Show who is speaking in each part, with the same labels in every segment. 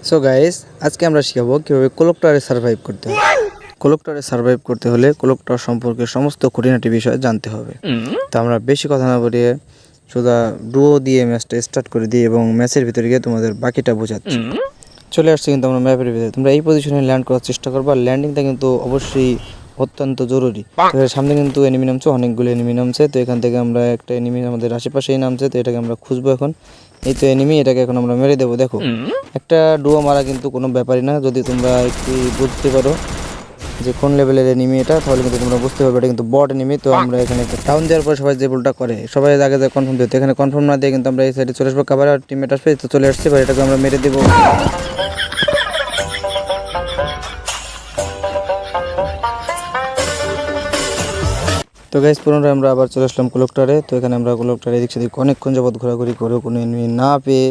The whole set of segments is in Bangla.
Speaker 1: সো গাইস, আজকে আমরা শিখাবো কিভাবে কোলকটারে সার্ভাইভ করতে হয়। কোলকটারে সার্ভাইভ করতে হলে কোলকটার সম্পর্কে সমস্ত খুঁটিনাটি বিষয় জানতে হবে। তো আমরা বেশি কথা না বলিয়ে সোজা ডুও দিয়ে ম্যাচটা স্টার্ট করে দিই এবং ম্যাচের ভিতরে গিয়ে তোমাদের বাকিটা বোঝাচ্ছি। চলে আসছে কিন্তু আমরা ম্যাপের ভিতরে। তোমরা এই পজিশনে ল্যান্ড করার চেষ্টা করবা। ল্যান্ডিংটা কিন্তু অবশ্যই অত্যন্ত জরুরি। তো এর সামনে কিন্তু এনিমি নামছে, অনেকগুলো এনিমি নামছে। তো এখান থেকে আমরা একটা এনিমি আমাদের আশেপাশেই নামছে, তো এটাকে আমরা খুঁজবো এখন। এই তো এনিমি, এটাকে এখন আমরা মেরে দেবো। দেখো, একটা ডুয়ো মারা কিন্তু কোনো ব্যাপারই না, যদি তোমরা একটু বুঝতে পারো যে কোন লেভেলের এনিমি এটা, তাহলে কিন্তু তোমরা বুঝতে পারবে এটা কিন্তু বট এনিমি। তো আমরা এখানে একটা টাউন দেওয়ার পর সবাই যে ভুলটা করে, সবাই আগে যায় কনফার্ম দিতে, এখানে কনফার্ম না দিয়ে কিন্তু আমরা এই সাইডে চলে আসবো। কাবার আর টিমমেট আসবে, তো চলে আসছে, এবার এটাকে আমরা মেরে দেবো। তো গাইস, পুনরায় আমরা আবার চলে আসলাম কোলকটারে। তো এখানে আমরা কোলকটারে এদিক সেদিক অনেকক্ষণ যাবত ঘোরাঘুরি করে কোনো এনিমি না পেয়ে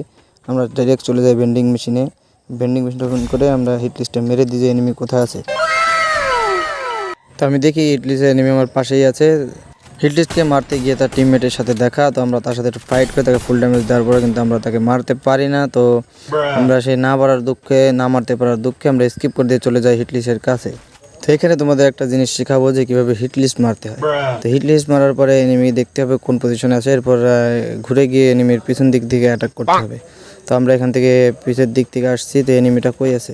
Speaker 1: আমরা ডাইরেক্ট চলে যাই ভেন্ডিং মেশিনে। ভেন্ডিং মেশিনটা ওপেন করে আমরা হিট লিস্টে মেরে দিই যে এনিমি কোথায় আছে। তো আমি দেখি হিট লিস্টে এনিমি আমার পাশেই আছে। হিট লিস্টকে মারতে গিয়ে তার টিমমেটের সাথে দেখা, তো আমরা তার সাথে একটু ফাইট করে তাকে ফুল ড্যামেজ দেওয়ার পরে কিন্তু আমরা তাকে মারতে পারি না। তো আমরা সেই না পারার দুঃখে, না মারতে পারার দুঃখে আমরা স্কিপ করে দিয়ে চলে যাই হিট লিস্টের কাছে। তো এখানে তোমাদের একটা জিনিস শেখাবো যে কীভাবে হিট লিস্ট মারতে হয়। তো হিট লিস্ট মারার পরে এনিমি দেখতে হবে কোন পজিশনে আছে, এরপর ঘুরে গিয়ে এনিমির পিছন দিক থেকে অ্যাটাক করতে হবে। তো আমরা এখান থেকে পিছের দিক থেকে আসছি, তো এনিমিটা কই আছে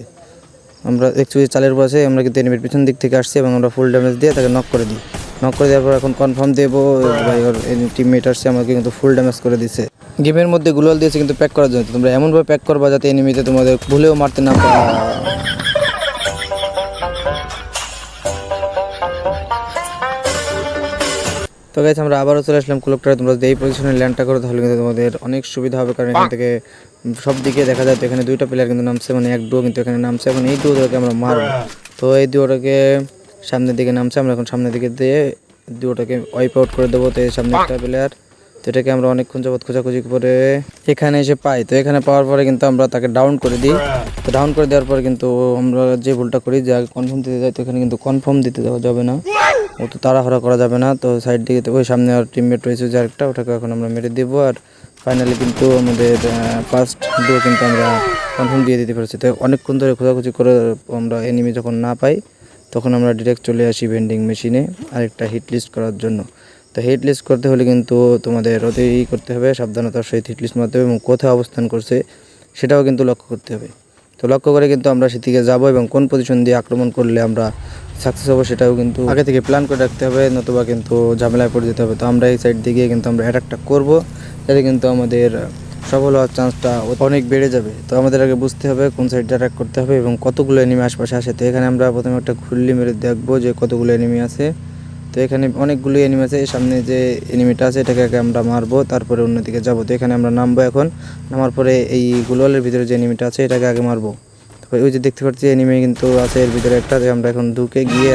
Speaker 1: আমরা দেখছি চালের উপর আছে। আমরা কিন্তু এনিমির পিছন দিক থেকে আসছি এবং আমরা ফুল ড্যামেজ দিয়ে তাকে নক করে দিই। নক করে দেওয়ার পর এখন কনফার্ম দেবো ভাই ওর টিমমেট আসছে, আমাকে কিন্তু ফুল ড্যামেজ করে দিছে। গেমের মধ্যে গ্লোয়াল দিয়েছে কিন্তু প্যাক করার জন্য। তোমরা এমনভাবে প্যাক করবা যাতে এনিমিতে তোমাদের ভুলেও মারতে না পারে। তো গাইস, আমরা আবারও চলে আসলাম কোলকটারে। তোমরা যদি এই পজিশনে ল্যান্ডটা করো তাহলে কিন্তু তোমাদের অনেক সুবিধা হবে, কারণ এখান থেকে সব দিকে দেখা যায়। তো এখানে দুইটা প্লেয়ার কিন্তু নামছে, মানে এক ডুও কিন্তু এখানে নামছে। এখন এই ডুওটাকে আমরা মারবো। তো এই ডুওটাকে সামনের দিকে নামছে, আমরা এখন সামনের দিকে দিয়ে ডুওটাকে ওয়াইপ আউট করে দেবো। তো এই সামনে একটা প্লেয়ার, তো এটাকে আমরা অনেকক্ষণ যাবত খোঁজাখুঁজি করে এখানে এসে পাই। তো এখানে পাওয়ার পরে কিন্তু আমরা তাকে ডাউন করে দিই। তো ডাউন করে দেওয়ার পরে কিন্তু আমরা যে ভুলটা করি যে আগে কনফার্ম দিতে যাই, তো এখানে কিন্তু কনফার্ম দিতে দেওয়া যাবে না, ও তো তাড়াহুড়া করা যাবে না। তো সাইড দিকে ওই সামনে আর টিমমেট রয়েছে যে আরেকটা, ওটাকে এখন আমরা মেরে দেবো। আর ফাইনালি কিন্তু আমাদের ফার্স্ট ডুও কিন্তু আমরা কনফার্ম দিয়ে দিতে পেরেছি। তো অনেকক্ষণ ধরে খোঁজাখুঁজি করে আমরা এনিমি যখন না পাই, তখন আমরা ডিরেক্ট চলে আসি ভেন্ডিং মেশিনে আরেকটা হিট লিস্ট করার জন্য। তো হিট লিস্ট করতে হলে কিন্তু তোমাদের অতি করতে হবে, সাবধানতার সহিত হিট লিস্ট মারতে হবে এবং কোথায় অবস্থান করছে সেটাও কিন্তু লক্ষ্য করতে হবে। তো লক্ষ্য করে কিন্তু আমরা সেদিকে যাবো এবং কোন পজিশন দিয়ে আক্রমণ করলে আমরা সাকসেস হবো সেটাও কিন্তু আগে থেকে প্ল্যান করে রাখতে হবে, নতুবা কিন্তু ঝামেলায় পড়ে যেতে হবে। তো আমরা এই সাইড দিকে কিন্তু আমরা অ্যাটাকটা করবো, তাহলে কিন্তু আমাদের সফল হওয়ার চান্সটা অনেক বেড়ে যাবে। তো আমাদের আগে বুঝতে হবে কোন সাইডে অ্যাটাক করতে হবে এবং কতগুলো এনিমি আশপাশে আসে। তো এখানে আমরা প্রথমে একটা ঘুরলি মেরে দেখবো যে কতগুলো এনিমি আছে। তো এখানে অনেকগুলো এনিমি আছে, সামনে যে এনিমিটা আছে এটাকে আগে আমরা মারবো, তারপরে অন্যদিকে যাবো। তো এখানে আমরা নামবো, এখন নামার পরে এই গ্লোয়ালের ভিতরে যে এনিমিটা আছে এটাকে আগে মারবো। ওই যে দেখতে পাচ্ছি এনিমি কিন্তু আছে এর ভিতরে একটা, যে আমরা এখন ঢুকে গিয়ে